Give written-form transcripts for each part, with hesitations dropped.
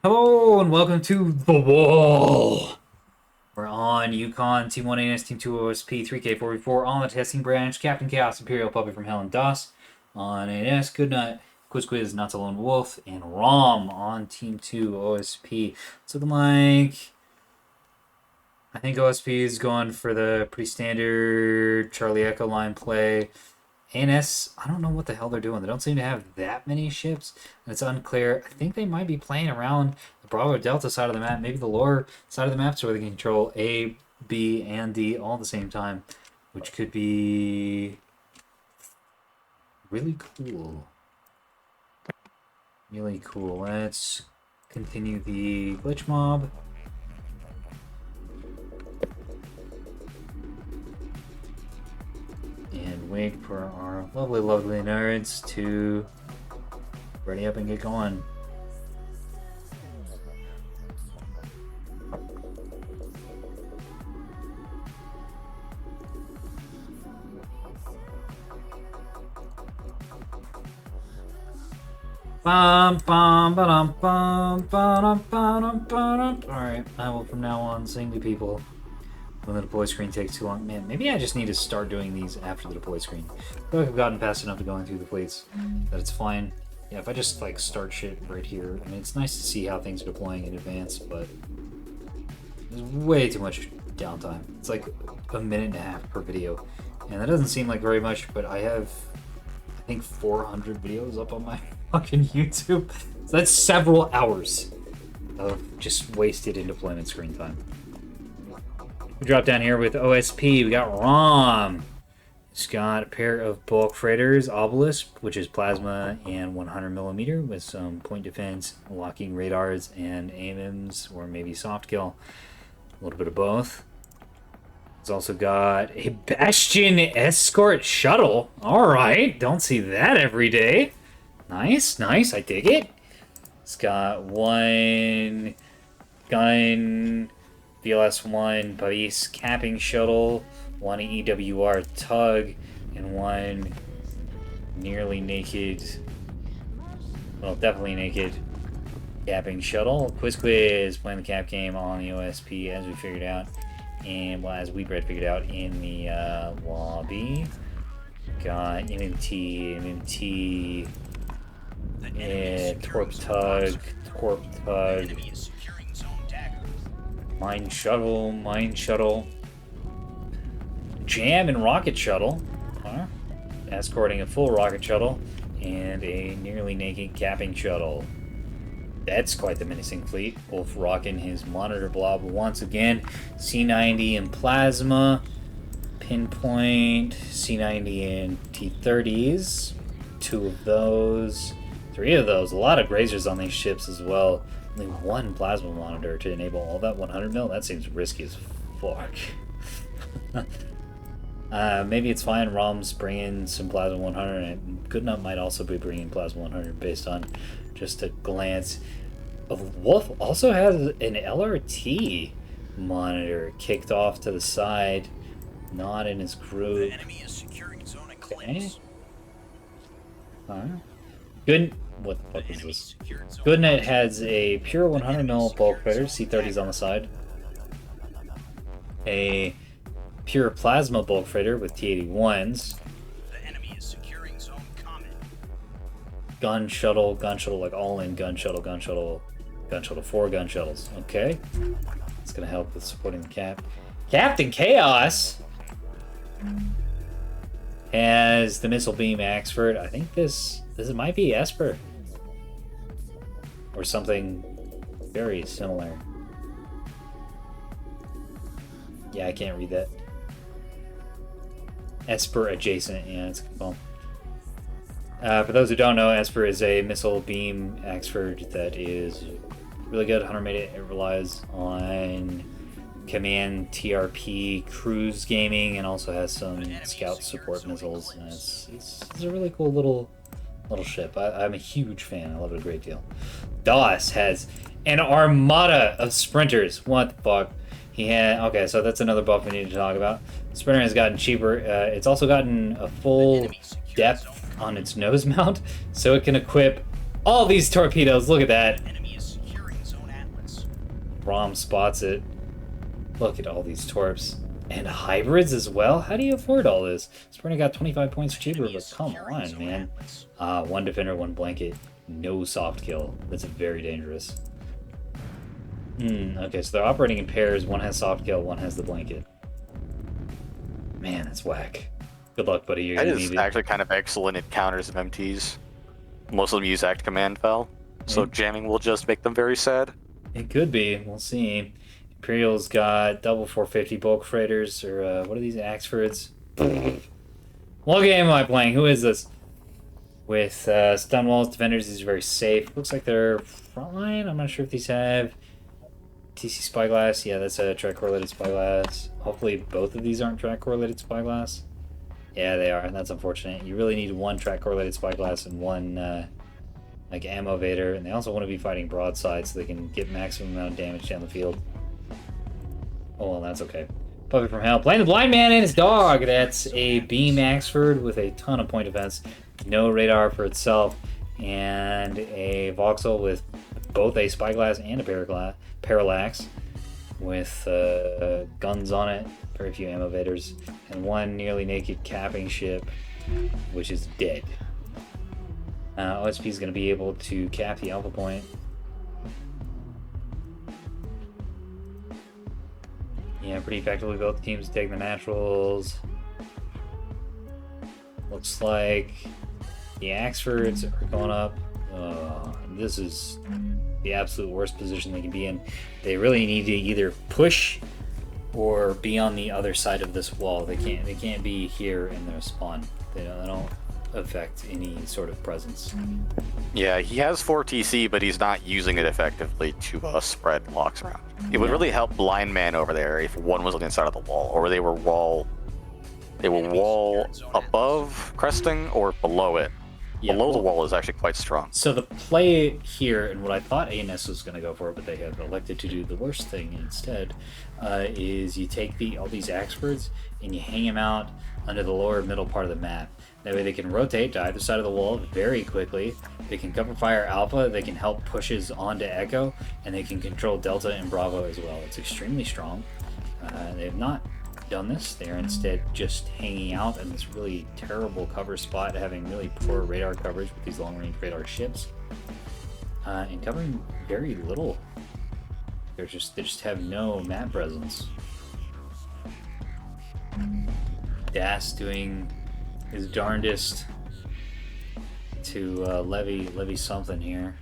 Hello and welcome to The Wall. We're on Yukon, Team 1 ANS, Team 2 OSP, 3K44 on the testing branch. Captain Chaos, Imperial Puppy from Hell and DOS on ANS, Goodnight, Quiz, Not a Lone Wolf, and Rom on Team 2 OSP. It's looking like I think OSP is going for the pretty standard Charlie Echo line play. ANS, I don't know what the hell they're doing. They don't seem to have that many ships, and it's unclear. I think they might be playing around the Bravo Delta side of the map, maybe the lower side of the map, so they can control A, B, and D all at the same time, which could be really cool. Really cool. Let's continue the glitch mob. And wait for our lovely nerds to ready up and get going. Alright, I will from now on sing to people when the deploy screen takes too long. Man, maybe I just need to start doing these after the deploy screen. I feel like I've gotten fast enough to going through the fleets that it's fine. Yeah, if I just like start shit right here, I mean, it's nice to see how things are deploying in advance, but there's way too much downtime. It's like a minute and a half per video, and that doesn't seem like very much, but I have, I think, 400 videos up on my fucking YouTube. So that's several hours of just wasted in deployment screen time. We drop down here with OSP. We got ROM. It's got a pair of bulk freighters, Obelisk, which is plasma and 100mm with some point defense, locking radars, and AMMs, or maybe soft kill. A little bit of both. It's also got a Bastion escort shuttle. Alright, don't see that every day. Nice, I dig it. It's got one gun VLS-1 base capping shuttle, one EWR tug, and one nearly naked, well, definitely naked capping shuttle. Quiz playing the cap game on the OSP as we figured out, and well, as Weedbread figured out in the lobby. Got MMT, Torp tug, Mine shuttle, Jam and rocket shuttle, escorting a full rocket shuttle, and a nearly naked capping shuttle. That's quite the menacing fleet. Wolf rocking his monitor blob once again. C90 and plasma, pinpoint, C90 and T30s. 2 of those, 3 of those. A lot of grazers on these ships as well. Only 1 plasma monitor to enable all that 100mm? That seems risky as fuck. Maybe it's fine. ROM's bringing some plasma 100, and Goodnut might also be bringing plasma 100 based on just a glance. Wolf also has an LRT monitor kicked off to the side, not in his group. The enemy is securing zone at Clinton's. Good. What the fuck is this? Goodnight has a pure 100mm bulk fighter, C30s on the side. A pure plasma bulk freighter with T81s. The enemy is securing zone common. Gun shuttle, like all in gun shuttle, 4 gun shuttles. Okay. It's gonna help with supporting the cap. Captain Chaos has the missile beam Axford. I think this might be Esper. Or something very similar. Yeah, I can't read that. Esper adjacent, yeah, it's well. For those who don't know, Esper is a missile beam Axford that is really good. Hunter made it. It relies on command TRP cruise gaming and also has some scout support missiles. And it's a really cool little ship. I'm a huge fan. I love it a great deal. DOS has an armada of sprinters. What the fuck? Okay, so that's another buff we need to talk about. Sprinter has gotten cheaper. It's also gotten a full depth on its nose mount, so it can equip all these torpedoes. Look at that. Rom spots it. Look at all these torps. And hybrids as well? How do you afford all this? Sprint got 25 points cheaper, Enemy but is come securing on, zone man. Atlas. One defender, one blanket. No soft kill. That's very dangerous. Okay, so they're operating in pairs. One has soft kill, one has the blanket. Man, that's whack. Good luck, buddy. You're That gonna is need it. actually kind of excellent at counters of MTs. Most of them use act command fell, so Mm. jamming will just make them very sad. It could be. We'll see. Imperial's got double 450 bulk freighters, or what are these? Axfords? What game am I playing? Who is this? With stun walls, defenders, these are very safe. Looks like they're frontline. I'm not sure if these have TC Spyglass. Yeah, that's a track correlated Spyglass. Hopefully both of these aren't track correlated Spyglass. Yeah, they are. That's unfortunate. You really need one track correlated Spyglass and one like ammo evader, and they also want to be fighting broadside so they can get maximum amount of damage down the field. Oh, well, that's okay. Puppy from Hell. Playing the blind man and his dog. That's a beam Axford with a ton of point defense. No radar for itself. And a voxel with both a spyglass and a parallax. With guns on it. Very few ammo evaders. And one nearly naked capping ship, which is dead. OSP is going to be able to cap the alpha point. Yeah, pretty effectively both teams take the naturals. Looks like the Axfords are going up. This is the absolute worst position they can be in. They really need to either push or be on the other side of this wall. They can't be here in their spawn. They don't affect any sort of presence. Yeah, he has 4 TC, but he's not using it effectively to spread locks around. It would really help blind man over there if one was on the inside of the wall, or they were wall above cresting or below it. Yeah, Below the wall is actually quite strong. So the play here, and what I thought ANS was going to go for, but they have elected to do the worst thing instead, is you take all these Axfords and you hang them out under the lower middle part of the map. That way they can rotate to either side of the wall very quickly. They can cover fire Alpha, they can help pushes onto Echo, and they can control Delta and Bravo as well. It's extremely strong. They have not done this. They are instead just hanging out in this really terrible cover spot, having really poor radar coverage with these long-range radar ships, and covering very little. They just have no map presence. Das doing his darndest to levy something here.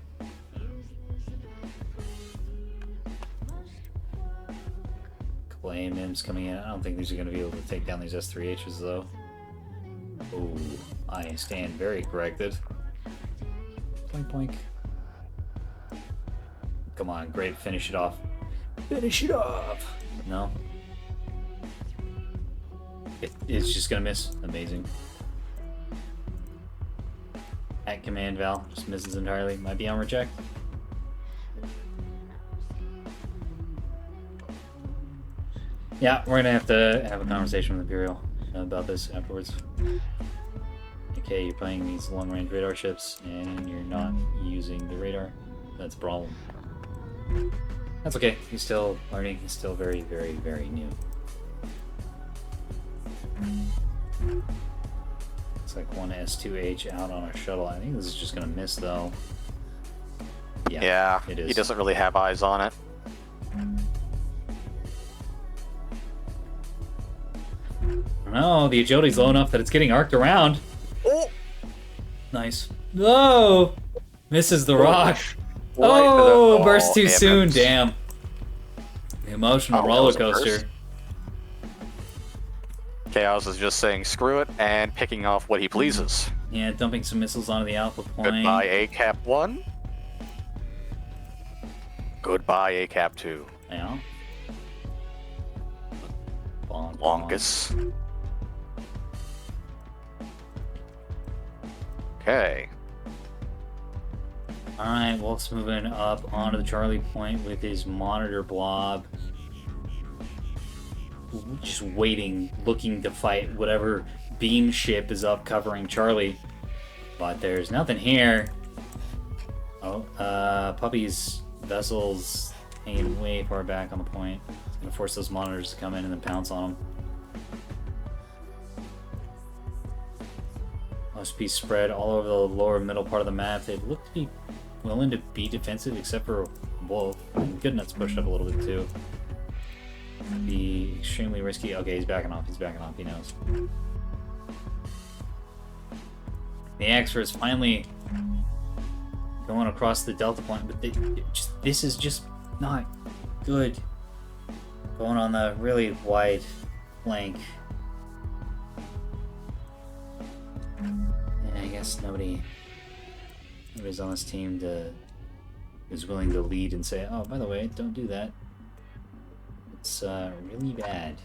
Couple AMMs coming in. I don't think these are going to be able to take down these S3Hs though. Oh, I stand very corrected. Boink boink. Come on, great, finish it off. Finish it off! No. It's just gonna miss. Amazing. At command val, just misses entirely. Might be on reject. Yeah, we're gonna have to have a conversation with Imperial about this afterwards. Okay, you're playing these long-range radar ships and you're not using the radar. That's a problem. That's okay. He's still learning. He's still very, very, very new. Looks like one S2H out on a shuttle. I think this is just gonna miss though. Yeah, it is. he doesn't really have eyes on it. No, the agility's low enough that it's getting arced around. Oh! Nice. No! Misses the rock. Right Oh, to the- burst too damn soon. it. Damn. The emotional Oh, that roller was a coaster. burst? Chaos is just saying screw it and picking off what he pleases. Yeah, dumping some missiles onto the alpha point. Goodbye, ACAP 1. Goodbye, ACAP 2. Yeah. Bonk, bonk. Longest. Okay. Alright, Wolf's moving up onto the Charlie point with his monitor blob. Just waiting, looking to fight whatever beam ship is up covering Charlie. But there's nothing here. Oh, Puppy's vessels hanging way far back on the point. It's gonna force those monitors to come in and then pounce on them. OSP spread all over the lower middle part of the map. They look to be willing to be defensive, except for Wolf. And Goodnut's pushed up a little bit too. Be extremely risky. Okay, he's backing off. He's backing off. He knows. The Axer is finally going across the Delta point, but this is just not good. Going on the really wide flank. And I guess nobody's on this team is willing to lead and say, oh, by the way, don't do that. It's really bad.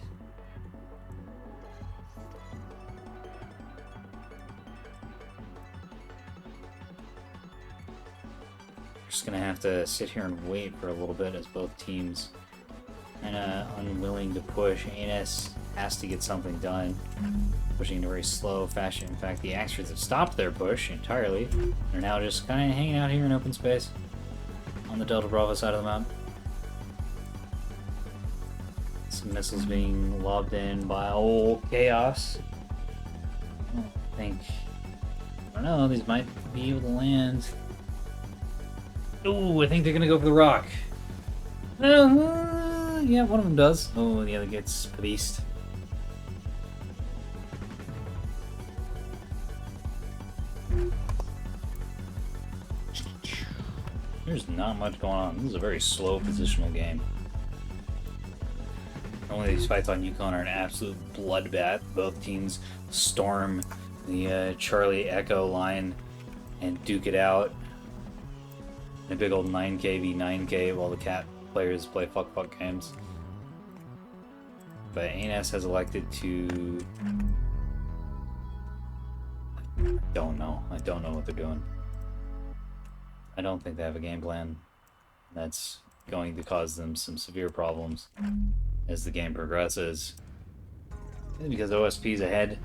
Just gonna have to sit here and wait for a little bit as both teams kind of unwilling to push. ANS has to get something done, pushing in a very slow fashion. In fact, the Axters have stopped their push entirely. They're now just kind of hanging out here in open space on the Delta Bravo side of the map. Some missiles being lobbed in by old Chaos. I don't know, these might be able to land. Ooh, I think they're gonna go for the rock. Yeah, one of them does. Oh, the other gets beast. There's not much going on. This is a very slow positional game. Normally these fights on Yukon are an absolute bloodbath. Both teams storm the Charlie Echo line and duke it out. A big old 9k v 9k while the cat players play fuck games. But ANS has elected to... I don't know what they're doing. I don't think they have a game plan. That's going to cause them some severe problems as the game progresses. Because OSP's ahead.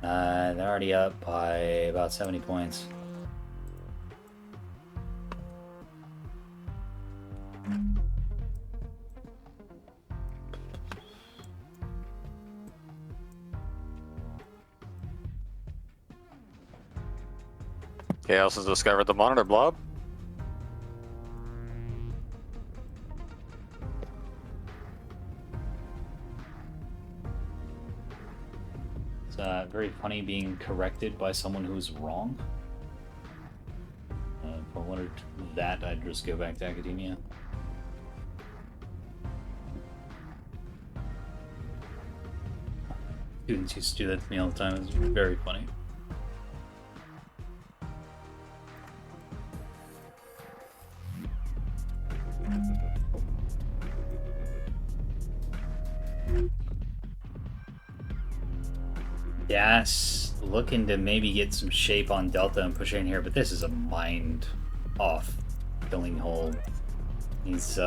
They're already up by about 70 points. Chaos has discovered the monitor blob. It's very funny being corrected by someone who's wrong. If I wanted that, I'd just go back to academia. Students used to do that to me all the time. It's very funny. Gas looking to maybe get some shape on Delta and push in here, but this is a mind off filling hole. These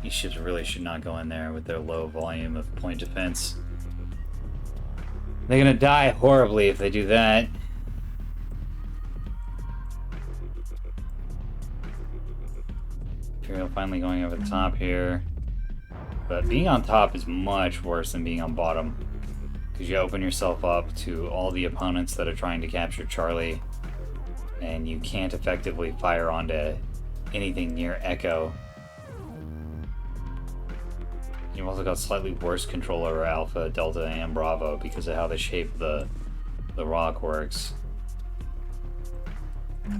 ships really should not go in there with their low volume of point defense. They're gonna die horribly if they do that. Imperial finally going over the top here. But being on top is much worse than being on bottom. Because you open yourself up to all the opponents that are trying to capture Charlie. And you can't effectively fire onto anything near Echo. You've also got slightly worse control over Alpha, Delta, and Bravo because of how the shape of the rock works.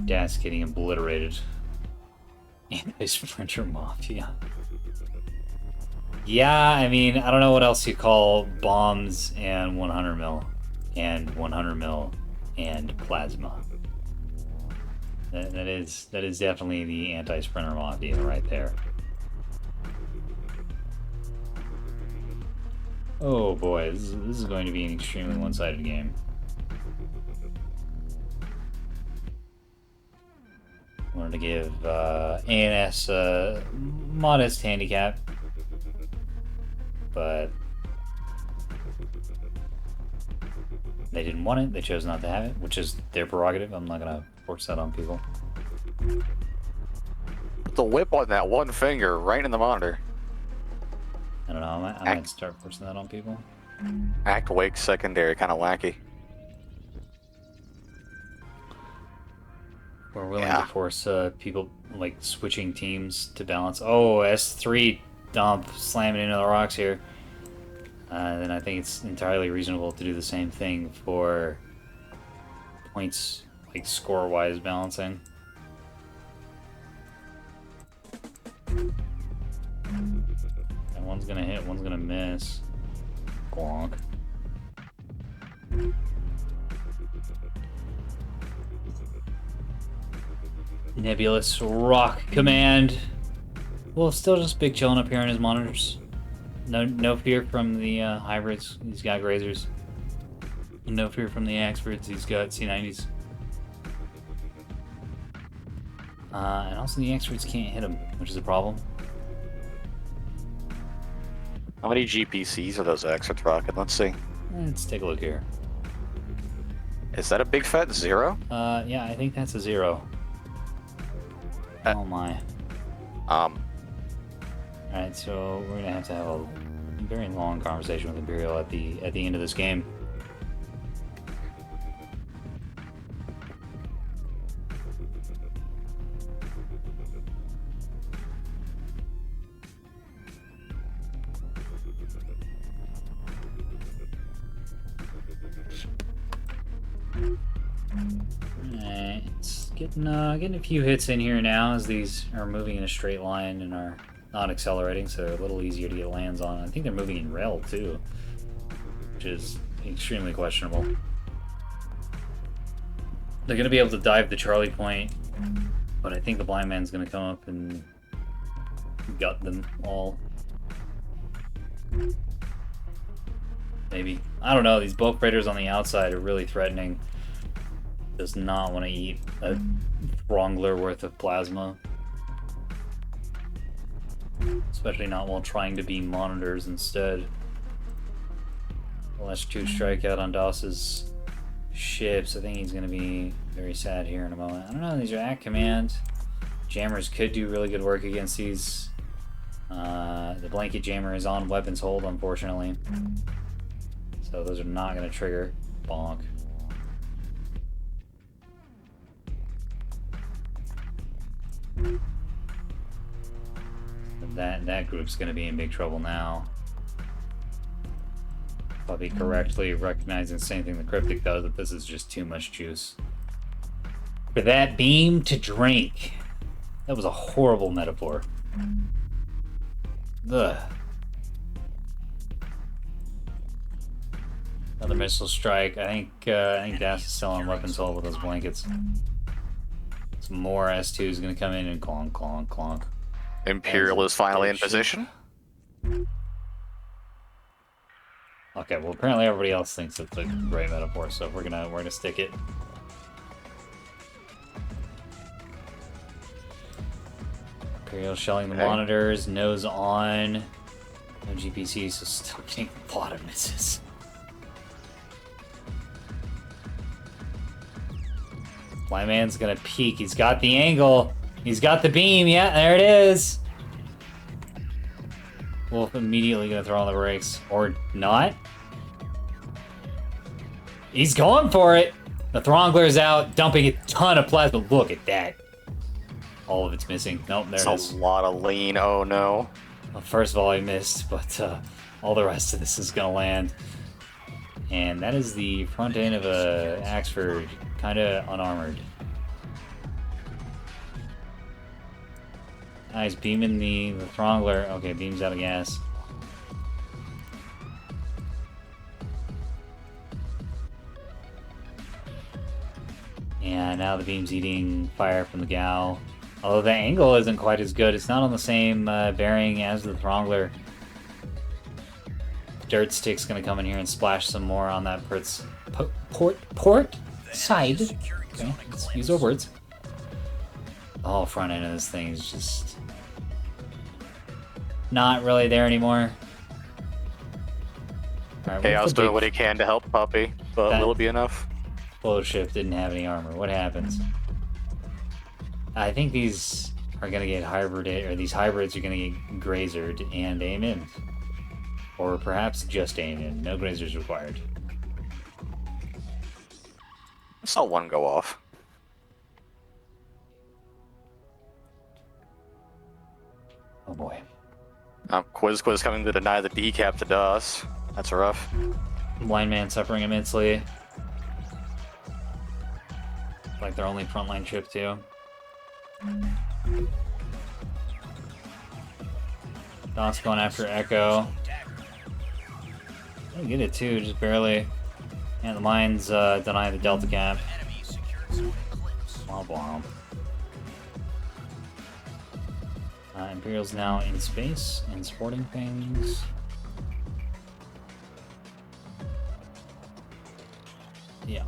Gas getting obliterated. Anti-Splinter Mafia. Yeah, I mean, I don't know what else you call bombs and 100 mil and 100 mil and plasma. That is definitely the anti-Splinter Mafia right there. Oh boy, this is going to be an extremely one-sided game. Wanted to give ANS a modest handicap, but they didn't want it. They chose not to have it, which is their prerogative. I'm not gonna force that on people. the whip on that one finger right in the monitor. I don't know. I might start forcing that on people. Act wake secondary, kind of wacky. We're willing to force people like switching teams to balance. Oh, S3 dump slamming into the rocks here. Then I think it's entirely reasonable to do the same thing for points, like score-wise balancing. And one's gonna hit, one's gonna miss. Glonk. Nebulous rock command. Well, still just big chilling up here on his monitors. No fear from the hybrids. He's got grazers. No fear from the Axfords. He's got C90s. And also the Axfords can't hit him, which is a problem. How many GPCs are those Axfords rocking? Let's see. Let's take a look here. Is that a big fat 0? Yeah, I think that's a 0. Oh my. Alright, so we're gonna have a very long conversation with Imperial at the end of this game. Alright, it's getting a few hits in here now as these are moving in a straight line and are not accelerating, so they're a little easier to get lands on. I think they're moving in rail too, which is extremely questionable. They're going to be able to dive the Charlie point, but I think the blind man's going to come up and gut them all. Maybe. I don't know, these bulk raiders on the outside are really threatening. Does not want to eat a Throngler worth of plasma. Especially not while trying to be monitors instead. Well, that's 2 strikeout on Doss's ships. I think he's going to be very sad here in a moment. I don't know, these are at command. Jammers could do really good work against these. The blanket jammer is on weapons hold, unfortunately. So those are not going to trigger. Bonk. That group's going to be in big trouble now. Probably correctly recognizing the same thing the Cryptic does, that this is just too much juice. For that beam to drink. That was a horrible metaphor. Ugh. Another missile strike. I think Das is still on weapons hold with those blankets. Some more S2 is going to come in and clonk, clonk, clonk. Imperial is finally in position. Okay, well apparently everybody else thinks it's a great metaphor, so we're gonna stick it. Imperial shelling the monitors, nose on. No GPC, so still getting a lot of misses. My man's gonna peek. He's got the angle. He's got the beam. Yeah, there it is. Wolf immediately gonna throw on the brakes. Or not. He's going for it. The Throngler's out, dumping a ton of plasma. Look at that. All of it's missing. Nope, there it is. That's a lot of lean. Oh no. Well, first of all, I missed, but all the rest of this is gonna land. And that is the front end of a Axford, kinda unarmored. Nice, beaming the Throngler. Okay, beam's out of gas. And now the beam's eating fire from the Gal. Although the angle isn't quite as good. It's not on the same bearing as the Throngler. Dirt Stick's gonna come in here and splash some more on that port side. Okay, let's use our words. The whole front end of this thing is just not really there anymore. Right, Chaos doing what he can to help Puppy, but will it be enough? Flow ship didn't have any armor. What happens? I think these are gonna get hybrid, or these hybrids are gonna get grazered and aim-in. Or perhaps just aim-in. No grazers required. I saw one go off. Oh boy. Quiz coming to deny the decap to us. That's rough. Blind man suffering immensely. Like their only frontline ship too. Dot's going after Echo. I get it too, just barely. And the mines deny the Delta Cap. Blah blah. Imperial's now in space and supporting things. Yeah.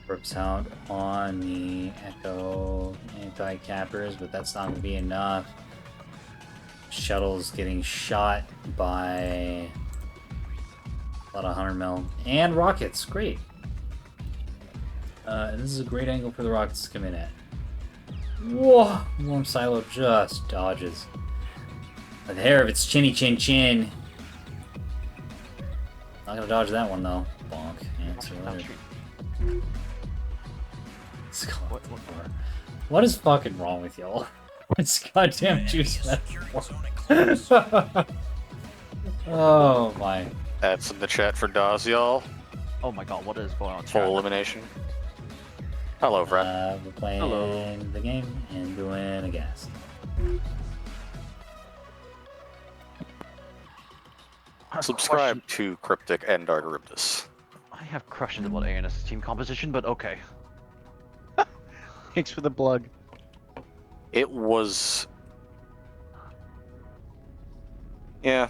Rips out on the Echo anti-cappers, but that's not going to be enough. Shuttle's getting shot by a lot of 100 mil. And rockets, great. And this is a great angle for the rockets to come in at. Whoa! Warm Silo just dodges. By the hair of its chinny chin chin. Not gonna dodge that one though. Bonk. Answer later. What is fucking wrong with y'all? It's goddamn juice. Oh my. That's in the chat for Dawes, y'all. Oh my god, what is going on? Full elimination. Hello, Brett. We're playing the game and doing a gas. Subscribe to Cryptic and Argaribdus. I have questions about ANS's team composition, but okay. Thanks for the plug. It was... Yeah.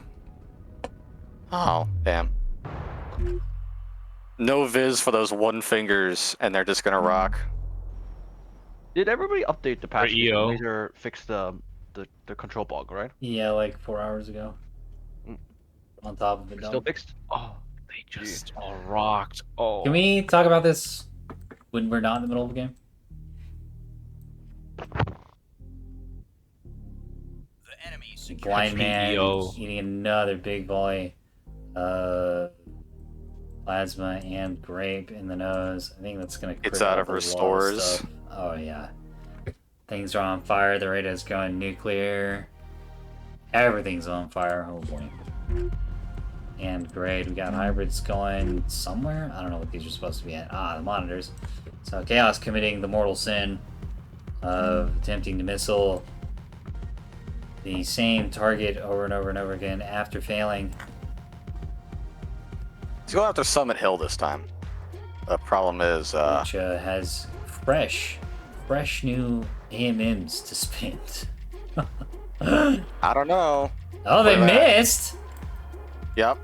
Oh, damn. No viz for those one fingers, and they're just gonna rock. Did everybody update the patch? EO. Laser fix the control bug, right? Yeah, like 4 hours ago. On top of it. It's still fixed? Oh, They just all rocked. Oh. Can we talk about this when we're not in the middle of the game? The enemy secures Blind man EO. eating another big volley. Plasma and grape in the nose. I think that's gonna. It's crit out all of the restores. stuff. Oh yeah. Things are on fire. The radar's going nuclear. Everything's on fire. Oh boy. And great. We got hybrids going somewhere. I don't know what these are supposed to be at. Ah, the monitors. So Chaos committing the mortal sin of attempting to missile the same target over and over and over again after failing. Let's go after Summit Hill this time. The problem is, Which has fresh new AMMs to spin. I don't know. Oh, they Play that. missed! Yep.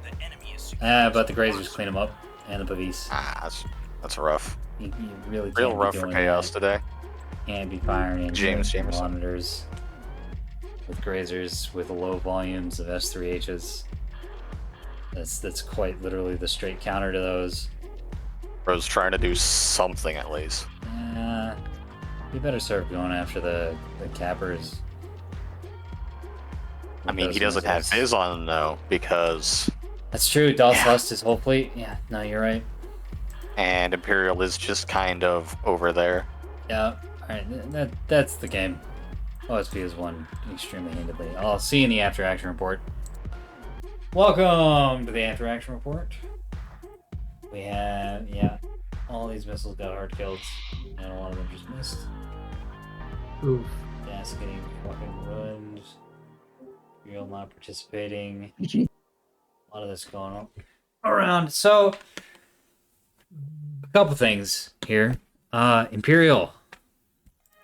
the enemy is secure. But the Grazers clean them up, and the Bavis. That's rough. You really Real can't be rough for doing Chaos that. today. Can't be firing in James Jamerson. monitors with Grazers with low volumes of S3Hs. That's quite literally the straight counter to those. Bro's trying to do something at least. You better start going after the cappers. I mean, he doesn't have Viz on him though, because... That's true, Dos Yeah. lost his whole fleet. Yeah, no, you're right. And Imperial is just kind of over there. Yeah, alright, that's the game. OSP has won extremely handedly. I'll see you in the after action report. Welcome to the after action report. We have, yeah, all these missiles got hard kills, and a lot of them just missed. Oof. Gas getting fucking ruined. Real not participating. A lot of this going on around. So, a couple things here. Imperial.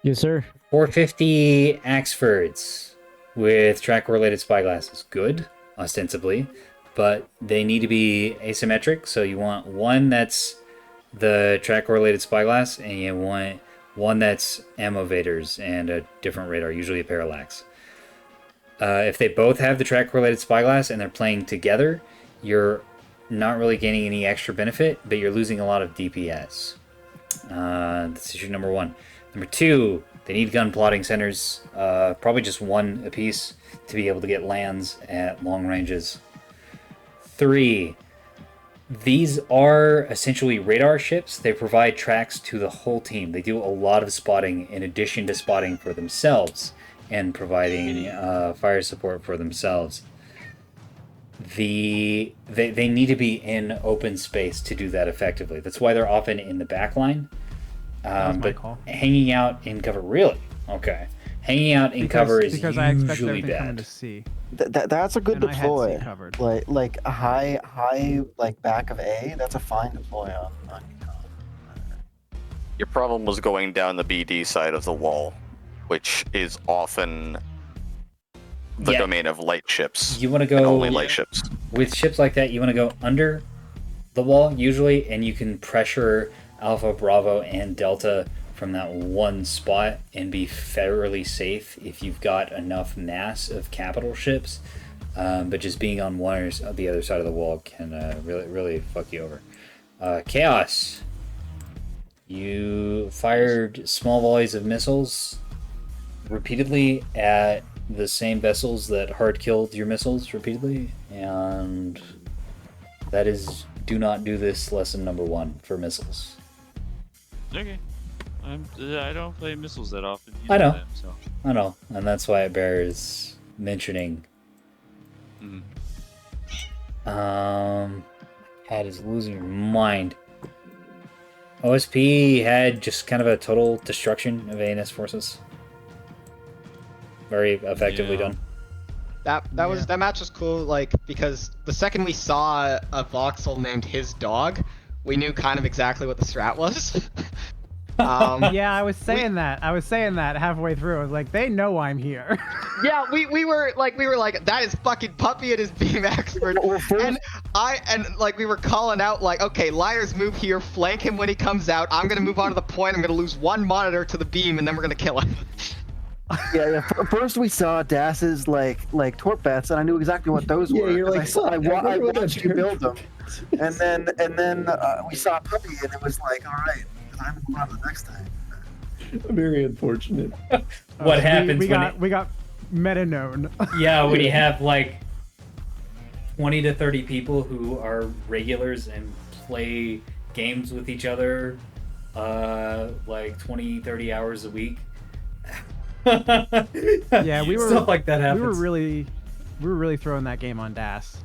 Yes, sir. 450 Axfords with track correlated spy glasses. Good, ostensibly, but they need to be asymmetric. So you want one that's the track correlated spyglass, and you want one that's ammo evaders and a different radar, usually a parallax. If they both have the track correlated spyglass and they're playing together, you're not really gaining any extra benefit, but you're losing a lot of DPS. That's issue number 1. Number 2, they need gun plotting centers, probably just one apiece to be able to get lands at long ranges. 3, these are essentially radar ships. They provide tracks to the whole team. They do a lot of spotting in addition to spotting for themselves and providing fire support for themselves. They need to be in open space to do that effectively. That's why they're often in the back line. But hanging out in cover, really? Okay. Hanging out in cover is because I expect usually everything coming bad. to C. That's a good And I had C deploy. covered. Like a high like back of A. That's a fine deploy on Yukon. Your problem was going down the BD side of the wall, which is often the Yeah. domain of light ships. You want to And go only light ships. with ships like that. You want to go under the wall usually, and you can pressure Alpha, Bravo, and Delta from that one spot and be fairly safe if you've got enough mass of capital ships. But just being on one or the other side of the wall can really fuck you over. Chaos. You fired small volleys of missiles repeatedly at the same vessels that hard killed your missiles repeatedly, and that is do not do this lesson number 1 for missiles. Okay. I don't play missiles that often. I know. Them, so. I know, and that's why it bears mentioning. Head is losing your mind. OSP had just kind of a total destruction of ANS forces. Very effectively done. That match was cool, like, because the second we saw a voxel named his dog, we knew kind of exactly what the strat was. Yeah, I was saying that halfway through. I was like, they know I'm here. Yeah, we were like that is fucking Puppy and his beam expert, and we were calling out like, okay, Liar's move here, flank him when he comes out. I'm gonna move on to the point. I'm gonna lose one monitor to the beam, and then we're gonna kill him. Yeah. First we saw Das's like torp bats, and I knew exactly what those were. You're like, I watched you build them, and then we saw Puppy, and it was like, all right, I'm moving on to the next time. Very unfortunate. What happens we when got meta known. Yeah, when you have like 20 to 30 people who are regulars and play games with each other like 20, 30 hours a week. Yeah, we were stuff like that happens. We were really throwing that game on Das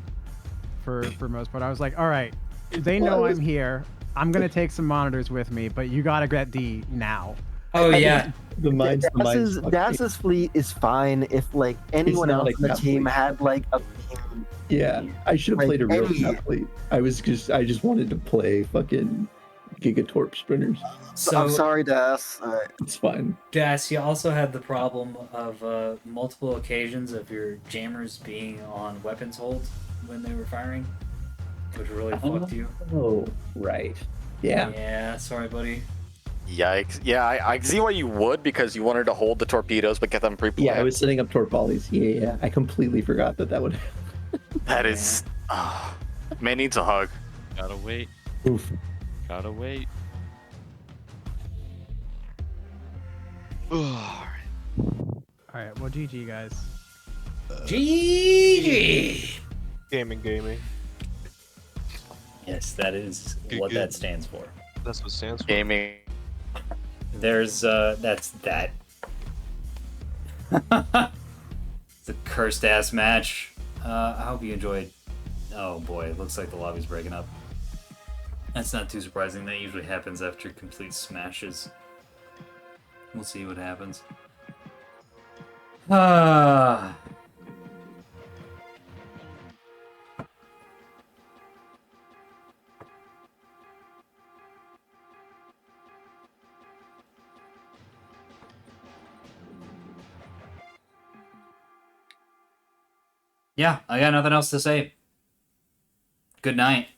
for most part. I was like, all right, they know I'm here. I'm gonna take some monitors with me, but you gotta get D now. Oh yeah. Das's fleet is fine if like anyone else on the team had like a beam. Yeah, I should have played a real athlete. I just wanted to play fucking Gigatorp sprinters. So I'm sorry, Das. It's fine. Das, you also had the problem of multiple occasions of your jammers being on weapons hold when they were firing, which really fucked you. Oh, right. Yeah. Yeah, sorry, buddy. Yikes. Yeah, I see why you would, because you wanted to hold the torpedoes but get them pre-planned. Yeah, I was setting up torp volleys. Yeah. I completely forgot that would That is... man needs a hug. Gotta wait. Oof. Gotta wait. Alright, well, GG, guys. GG! Gaming. Yes, that is what that stands for. That's what it stands for. Gaming. There's, that's that. It's a cursed ass match. I hope you enjoyed. Oh boy, it looks like the lobby's breaking up. That's not too surprising. That usually happens after complete smashes. We'll see what happens. Yeah, I got nothing else to say. Good night.